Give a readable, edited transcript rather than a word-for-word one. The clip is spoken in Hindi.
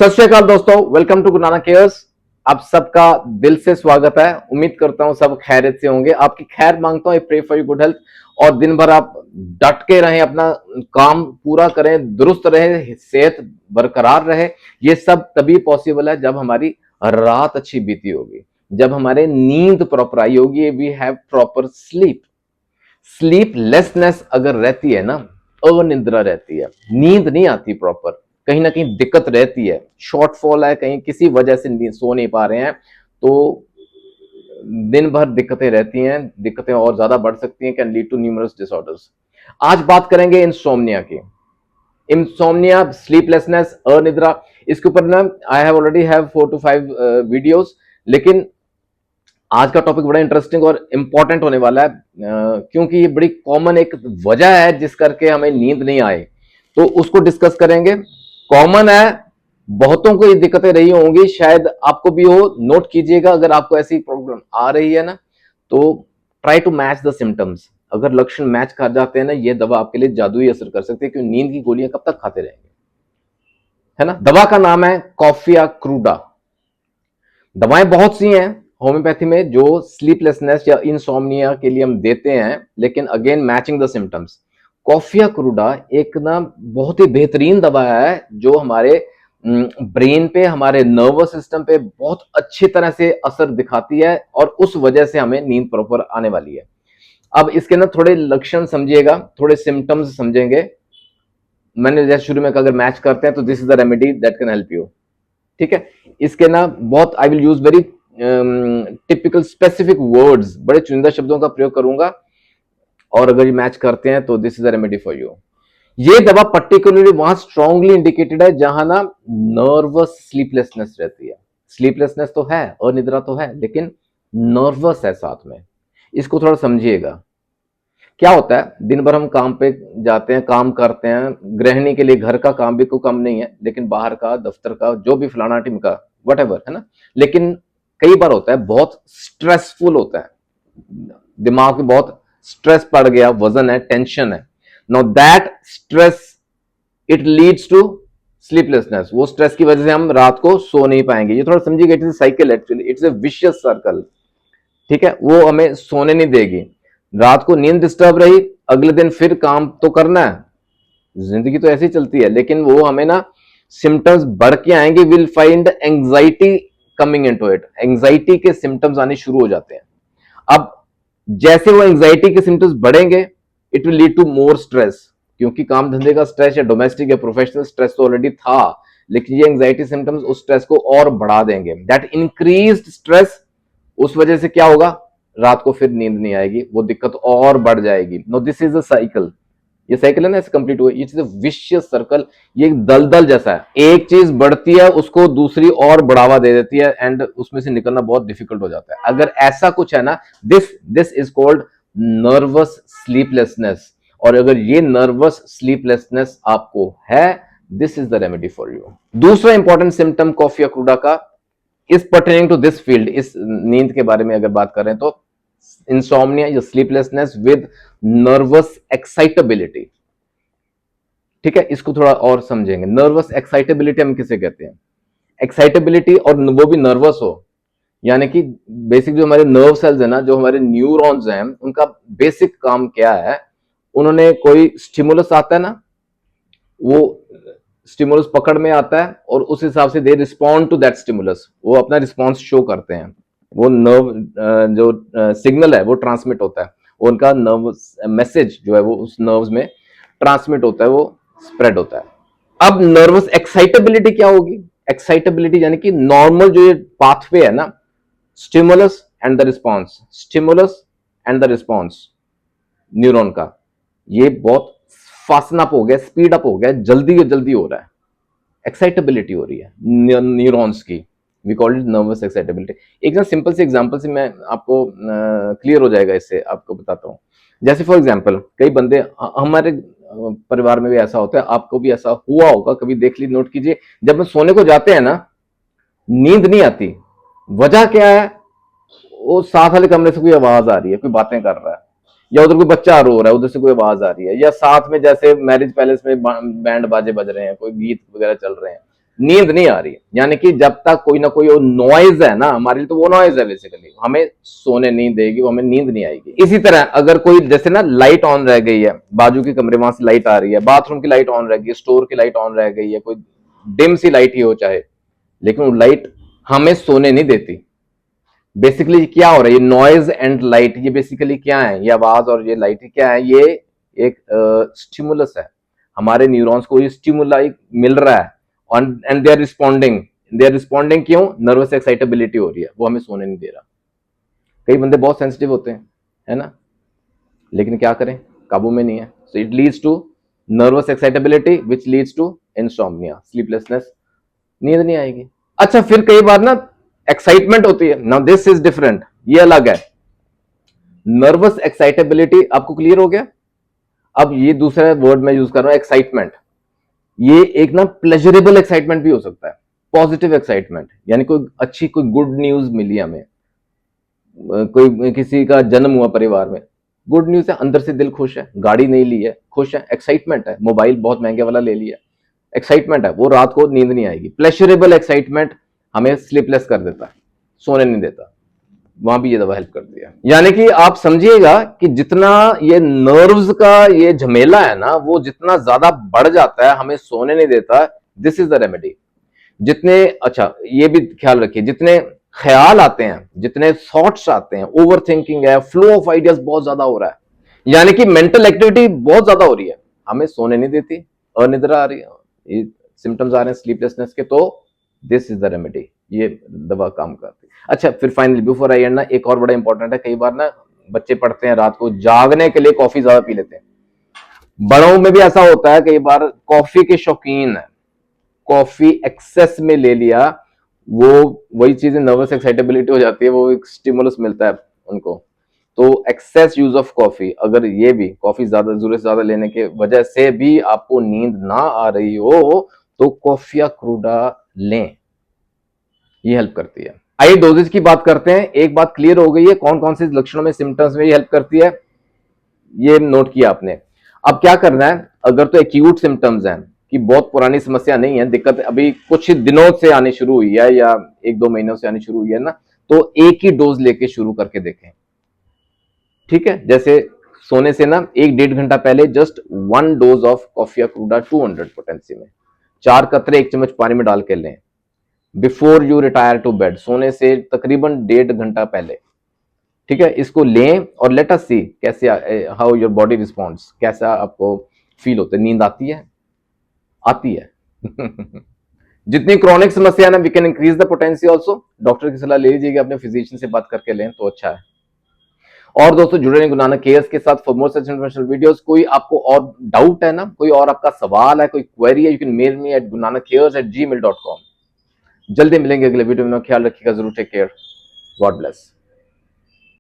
सत श्री अकाल दोस्तों, welcome to Guru Nanak cares. आप सबका दिल से स्वागत है। उम्मीद करता हूं सब खैरियत से होंगे। आपकी खैर मांगता हूं, pray for you good health और दिन भर आप डट के रहें, अपना काम पूरा करें, दुरुस्त रहे, सेहत बरकरार रहे। ये सब तभी पॉसिबल है जब हमारी रात अच्छी बीती होगी, जब हमारे नींद प्रॉपर आई होगी। We have proper sleep. Sleeplessness अगर रहती है ना, अनिद्रा रहती है, नींद नहीं आती प्रॉपर, कहीं ना कहीं दिक्कत रहती है, शॉर्टफॉल है, कहीं किसी वजह से सो नहीं पा रहे हैं, तो दिन भर दिक्कतें रहती हैं। दिक्कतें और ज्यादा बढ़ सकती हैं, can lead to numerous disorders. आज बात करेंगे इंसोम्निया की। इंसोम्निया, स्लीपलेसनेस, अनिद्रा, इसके ऊपर ना I have already have 4 to 5 videos. लेकिन आज का टॉपिक बड़ा इंटरेस्टिंग और इंपॉर्टेंट होने वाला है, क्योंकि ये बड़ी कॉमन एक वजह है जिस करके हमें नींद नहीं आए, तो उसको डिस्कस करेंगे। कॉमन है, बहुतों को ये दिक्कतें रही होंगी, शायद आपको भी हो। नोट कीजिएगा, अगर आपको ऐसी प्रॉब्लम आ रही है ना, तो try to match the symptoms. अगर लक्षण मैच कर जाते हैं ना, ये दवा आपके लिए जादुई असर कर सकती है, क्योंकि नींद की गोलियां कब तक खाते रहेंगे, है ना। दवा का नाम है कॉफिया क्रूडा। दवाएं बहुत सी हैं होम्योपैथी में जो स्लीपलेसनेस या इंसोम्निया के लिए हम देते हैं, लेकिन again matching the symptoms. Coffea cruda एक ना बहुत ही बेहतरीन दवा है जो हमारे ब्रेन पे, हमारे नर्वस सिस्टम पे बहुत अच्छी तरह से असर दिखाती है, और उस वजह से हमें नींद प्रॉपर आने वाली है। अब इसके ना थोड़े लक्षण समझिएगा, थोड़े सिम्टम्स समझेंगे। मैंने जैसे शुरू में कहा, अगर मैच करते हैं तो this is the remedy that can help you. ठीक है, इसके ना बहुत I will use very typical specific words, बड़े चुनिंदा शब्दों का प्रयोग करूंगा, और अगर ये मैच करते हैं तो this is a remedy for you. ये दवा पर्टिकुलरली वहां स्ट्रांगली इंडिकेटेड है जहां ना नर्वस स्लीपलेसनेस रहती है। स्लीपलेसनेस तो है, अनिद्रा तो है, लेकिन नर्वस है साथ में। इसको थोड़ा समझिएगा। क्या होता है, दिन भर हम काम पे जाते हैं, काम करते हैं। गृहिणी के लिए घर का काम भी कोई कम नहीं है, लेकिन बाहर का, दफ्तर का, जो भी फलाना टिमका, वट एवर, है ना। लेकिन कई बार होता है बहुत स्ट्रेसफुल होता है, दिमाग में बहुत स्ट्रेस पड़ गया, वजन है, टेंशन है। Now that stress, it leads to sleeplessness. वो स्ट्रेस की वजह से हम रात को सो नहीं पाएंगे। ये थोड़ा समझिएगा, it is cycle, actually it's a vicious circle. ठीक है, वो हमें सोने नहीं देगी। रात को नींद डिस्टर्ब रही, अगले दिन फिर काम तो करना है, जिंदगी तो ऐसी चलती है, लेकिन वो हमें ना सिम्टम्स बढ़ के आएंगे। Will find anxiety coming into it. Anxiety के सिम्टम्स आने शुरू हो जाते हैं। अब जैसे वो एंग्जाइटी के सिम्टम्स बढ़ेंगे, it will lead to more stress, क्योंकि काम धंधे का स्ट्रेस या डोमेस्टिक या प्रोफेशनल स्ट्रेस तो ऑलरेडी था, लेकिन ये एंग्जाइटी सिम्टम्स उस स्ट्रेस को और बढ़ा देंगे। दैट इंक्रीज्ड स्ट्रेस, उस वजह से क्या होगा, रात को फिर नींद नहीं आएगी, वो दिक्कत और बढ़ जाएगी। No, this is a cycle. ये साइकिल है ना, ऐसे कंप्लीट हुआ, इट्स अ विशियस सर्कल। ये एक दलदल जैसा है, एक चीज बढ़ती है, उसको दूसरी और बढ़ावा दे देती है, एंड उसमें से निकलना बहुत डिफिकल्ट हो जाता है। अगर ऐसा कुछ है ना, this is called nervous sleeplessness. और अगर ये नर्वस स्लीपलेसनेस आपको है, this is the remedy for you. दूसरा इंपॉर्टेंट सिम्टम कॉफिया क्रूडा का is pertaining to this field. इस नींद के बारे में अगर बात करें तो इंसोम्निया या स्लीपलेसनेस विद नर्वस एक्साइटेबिलिटी। ठीक है, इसको थोड़ा और समझेंगे। नर्वस एक्साइटेबिलिटी हम किसे कहते हैं? एक्साइटेबिलिटी, और वो भी नर्वस हो, यानी कि बेसिक जो हमारे नर्व सेल्स है ना, जो हमारे न्यूरॉन्स हैं, उनका बेसिक काम क्या है, उन्होंने कोई स्टिमुलस आता है ना, वो स्टिमुलस पकड़ में आता है, और उस हिसाब से they respond to that stimulus, वो अपना रिस्पॉन्स शो करते हैं। वो नर्व जो सिग्नल है वो ट्रांसमिट होता है, उनका नर्व मैसेज जो है वो उस नर्व्स में ट्रांसमिट होता है, वो स्प्रेड होता है। अब नर्वस एक्साइटेबिलिटी क्या होगी? एक्साइटेबिलिटी यानी कि नॉर्मल जो ये पाथवे है ना, stimulus and the response, stimulus and the response neuron का, ये बहुत फास्टन अप हो गया, स्पीड अप हो गया, जल्दी जल्दी हो रहा है, एक्साइटेबिलिटी हो रही है न्यूरॉन्स की। We call it nervous excitability. एक ना सिंपल से एग्जांपल से मैं आपको क्लियर हो जाएगा, इससे आपको बताता हूँ। जैसे फॉर एग्जांपल, कई बंदे हमारे परिवार में भी ऐसा होता है, आपको भी ऐसा हुआ होगा कभी, देख ली, नोट कीजिए। जब हम सोने को जाते हैं ना, नींद नहीं आती। वजह क्या है? वो साथ वाले कमरे से कोई आवाज आ रही है, कोई बातें कर रहा है, या उधर कोई बच्चा रो रहा है, उधर से कोई आवाज आ रही है, या साथ में जैसे मैरिज पैलेस में बैंड बाजे बज रहे हैं, कोई गीत वगैरह चल रहे हैं, नींद नहीं आ रही है, यानी कि जब तक कोई ना कोई वो नॉइज है ना हमारे लिए, तो वो नॉइज है बेसिकली, हमें सोने नहीं देगी, वो हमें नींद नहीं आएगी। इसी तरह अगर कोई जैसे ना लाइट ऑन रह गई है, बाजू के कमरे वहां से लाइट आ रही है, बाथरूम की लाइट ऑन रह गई है, स्टोर की लाइट ऑन रह गई है, कोई डिम सी लाइट ही हो चाहे, लेकिन वो लाइट हमें सोने नहीं देती। बेसिकली क्या हो रहा है, ये नॉइज एंड लाइट, ये बेसिकली क्या है, ये आवाज और ये लाइट क्या है, ये एक स्टिमुलस है। हमारे न्यूरॉन्स को ये स्टिमुलाई मिल रहा है, एंड दे आर रिस्पॉन्डिंग क्यों, नर्वस एक्साइटेबिलिटी हो रही है, वो हमें सोने नहीं दे रहा। कई बंदे बहुत सेंसिटिव होते हैं, है ना, लेकिन क्या करें, काबू में नहीं है। So it leads to nervous excitability which leads to insomnia, sleeplessness, नींद नहीं आएगी। अच्छा, फिर कई बार ना एक्साइटमेंट होती है, नाउ दिस इज डिफरेंट, ये अलग है। नर्वस एक्साइटेबिलिटी आपको क्लियर हो गया। अब ये दूसरा वर्ड मैं यूज कर रहा हूं, एक्साइटमेंट। ये एक ना प्लेजरेबल एक्साइटमेंट भी हो सकता है, पॉजिटिव एक्साइटमेंट, यानी कोई अच्छी कोई गुड न्यूज मिली हमें, कोई किसी का जन्म हुआ परिवार में, गुड न्यूज है, अंदर से दिल खुश है, गाड़ी नहीं ली है, खुश है, एक्साइटमेंट है, मोबाइल बहुत महंगे वाला ले लिया, एक्साइटमेंट है, वो रात को नींद नहीं आएगी। प्लेजरेबल एक्साइटमेंट हमें स्लीपलेस कर देता है, सोने नहीं देता, वहां भी ये दवा हेल्प करती है। यानी कि आप समझिएगा कि जितना ये नर्व्स का ये झमेला है ना, वो जितना ज्यादा बढ़ जाता है, हमें सोने नहीं देता, दिस इज द रेमेडी। जितने, अच्छा ये भी ख्याल रखिए, जितने ख्याल आते हैं, जितने थॉट्स आते हैं, ओवर थिंकिंग है, फ्लो ऑफ आइडियाज बहुत ज्यादा हो रहा है, यानी कि मेंटल एक्टिविटी बहुत ज्यादा हो रही है, हमें सोने नहीं देती, अनिद्रा आ रही है, ये सिम्टम्स आ रहे हैं स्लीपलेसनेस के, तो दिस इज द रेमेडी, ये दवा काम करती है। अच्छा, फिर फाइनली बिफोर आई एंड ना, एक और बड़ा इंपॉर्टेंट है, कई बार ना बच्चे पढ़ते हैं रात को जागने के लिए कॉफी ज्यादा पी लेते हैं, बड़ों में भी ऐसा होता है, कई बार कॉफी के शौकीन है, कॉफी एक्सेस में ले लिया, वो वही चीजें, नर्वस एक्साइटेबिलिटी हो जाती है, वो एक स्टिमुलस मिलता है उनको, तो एक्सेस यूज ऑफ कॉफी, अगर ये भी कॉफी ज्यादा जरूरत से ज्यादा लेने के वजह से भी आपको नींद ना आ रही हो, तो कॉफिया क्रूडा लें, ये हेल्प करती है। आइए डोजेज की बात करते हैं। एक बात क्लियर हो गई है, कौन कौन से लक्षणों में, सिम्टम्स में ये हेल्प करती है, ये नोट किया आपने। अब क्या करना है, अगर तो एक्यूट सिम्टम्स हैं कि बहुत पुरानी समस्या नहीं है, दिक्कत अभी कुछ दिनों से आनी शुरू हुई है या एक दो महीनों से आनी शुरू हुई है ना, तो एक ही डोज लेके शुरू करके देखें, ठीक है। जैसे सोने से ना एक डेढ़ घंटा पहले just 1 dose of coffea cruda 200 potency में 4 कतरे 1 चम्मच पानी में डाल के लें, before you retire to bed, सोने से तकरीबन डेढ़ घंटा पहले, ठीक है। इसको लें और लेट अस सी कैसे, हाउ योर बॉडी रिस्पॉन्ड्स, कैसा आपको फील होता है, नींद आती है, आती है। जितनी क्रॉनिक समस्या है ना, we can increase the potency also, doctor की सलाह ले लीजिएगा, अपने फिजिशियन से बात करके लें तो अच्छा है। और दोस्तों जुड़े रहें गुरु नानक केयर्स के साथ for more such informational videos. कोई आपको और डाउट है ना, कोई और आपका सवाल है, कोई क्वेरी है, you can mail me at gurunanakcares@gmail.com। जल्दी मिलेंगे अगले वीडियो में, ख्याल रखिएगा जरूर, टेक केयर, गॉड ब्लेस।